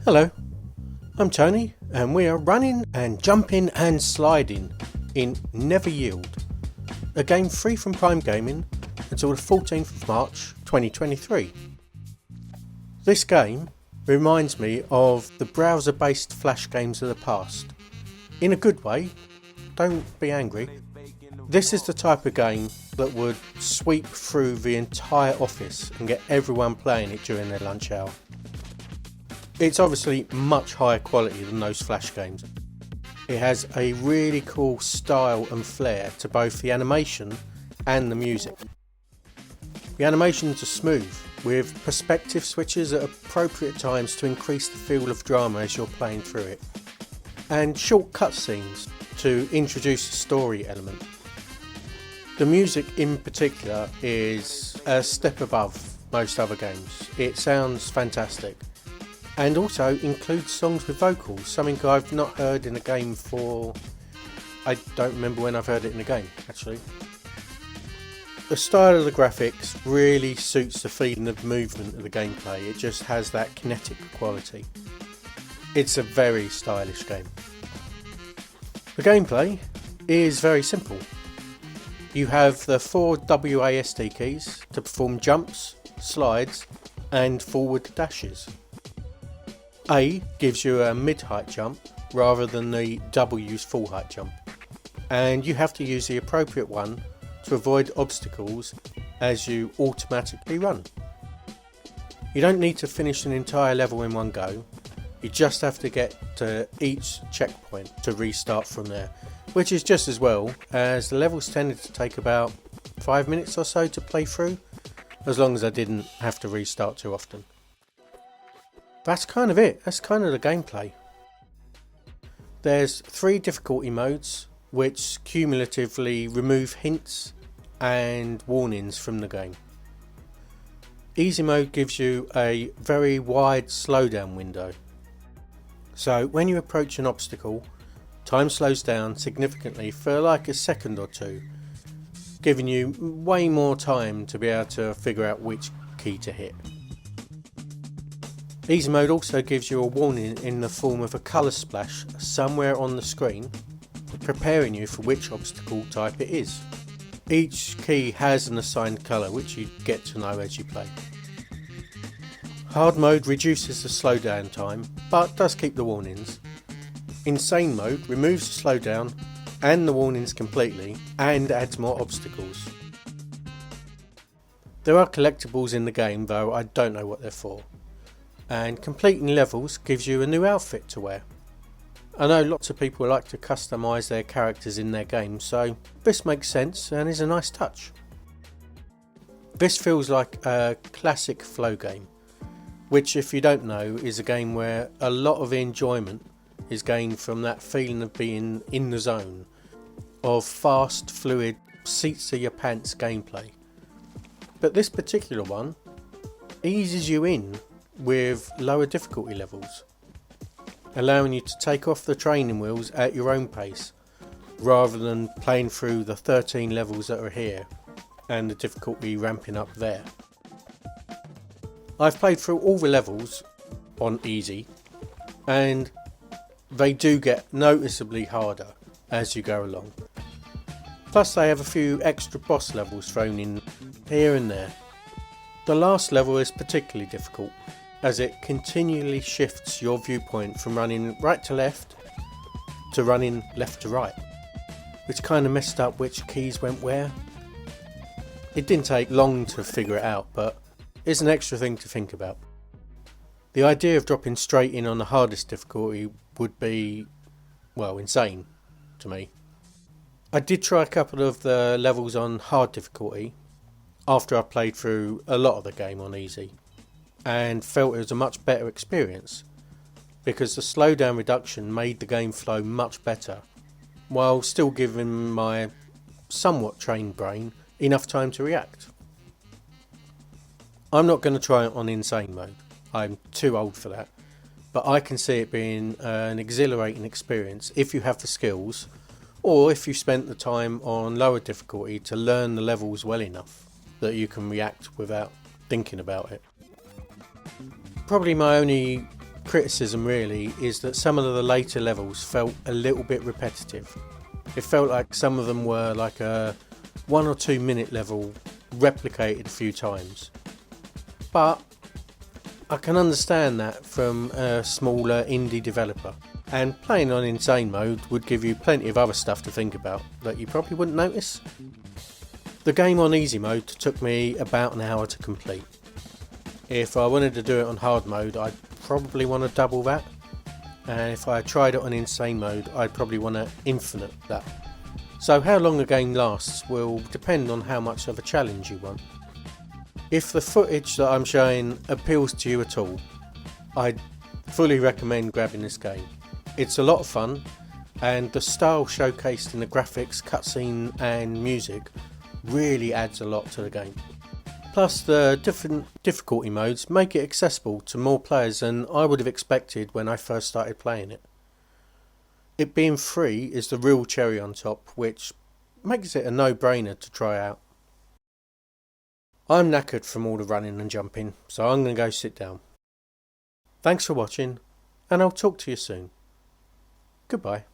Hello, I'm Tony and we are running and jumping and sliding in Never Yield, a game free from Prime Gaming until the 14th of March 2023. This game reminds me of the browser based flash games of the past. In a good way, don't be angry. This is the type of game that would sweep through the entire office and get everyone playing it during their lunch hour. It's obviously much higher quality than those flash games. It has a really cool style and flair to both the animation and the music. The animations are smooth, with perspective switches at appropriate times to increase the feel of drama as you're playing through it, and short cutscenes to introduce a story element. The music in particular is a step above most other games. It sounds fantastic. And also includes songs with vocals, something I've not heard in a game for... I don't remember when I've heard it in a game, actually. The style of the graphics really suits the feeling of movement of the gameplay. It just has that kinetic quality. It's a very stylish game. The gameplay is very simple. You have the 4 WASD keys to perform jumps, slides and forward dashes. A gives you a mid-height jump rather than the W's full height jump, and you have to use the appropriate one to avoid obstacles as you automatically run. You don't need to finish an entire level in one go, you just have to get to each checkpoint to restart from there, which is just as well, as the levels tended to take about 5 minutes or so to play through, as long as I didn't have to restart too often. That's kind of it, that's kind of the gameplay. There's 3 difficulty modes which cumulatively remove hints and warnings from the game. Easy mode gives you a very wide slowdown window. So when you approach an obstacle, time slows down significantly for like a second or two, giving you way more time to be able to figure out which key to hit. Easy mode also gives you a warning in the form of a colour splash somewhere on the screen, preparing you for which obstacle type it is. Each key has an assigned colour which you get to know as you play. Hard mode reduces the slowdown time but does keep the warnings. Insane mode removes the slowdown and the warnings completely and adds more obstacles. There are collectibles in the game, though I don't know what they're for. And completing levels gives you a new outfit to wear. I know lots of people like to customise their characters in their games, so this makes sense and is a nice touch. This feels like a classic flow game, which, if you don't know, is a game where a lot of enjoyment is gained from that feeling of being in the zone, of fast, fluid, seats to your pants gameplay. But this particular one eases you in with lower difficulty levels, allowing you to take off the training wheels at your own pace rather than playing through the 13 levels that are here and the difficulty ramping up there. I've played through all the levels on easy and they do get noticeably harder as you go along. Plus they have a few extra boss levels thrown in here and there. The last level is particularly difficult, as it continually shifts your viewpoint from running right to left to running left to right, which kind of messed up which keys went where. It didn't take long to figure it out, but it's an extra thing to think about. The idea of dropping straight in on the hardest difficulty would be, well, insane to me. I did try a couple of the levels on hard difficulty after I played through a lot of the game on easy, and felt it was a much better experience because the slowdown reduction made the game flow much better while still giving my somewhat trained brain enough time to react. I'm not going to try it on insane mode, I'm too old for that, but I can see it being an exhilarating experience if you have the skills, or if you spent the time on lower difficulty to learn the levels well enough that you can react without thinking about it. Probably my only criticism really is that some of the later levels felt a little bit repetitive. It felt like some of them were like a 1 or 2 minute level replicated a few times. But I can understand that from a smaller indie developer, and playing on insane mode would give you plenty of other stuff to think about that you probably wouldn't notice. The game on easy mode took me about an hour to complete. If I wanted to do it on hard mode, I'd probably want to double that, and if I tried it on insane mode, I'd probably want to infinite that. So how long a game lasts will depend on how much of a challenge you want. If the footage that I'm showing appeals to you at all, I'd fully recommend grabbing this game. It's a lot of fun, and the style showcased in the graphics, cutscene and music really adds a lot to the game. Plus the different difficulty modes make it accessible to more players than I would have expected when I first started playing it. It being free is the real cherry on top, which makes it a no-brainer to try out. I'm knackered from all the running and jumping, so I'm going to go sit down. Thanks for watching, and I'll talk to you soon. Goodbye.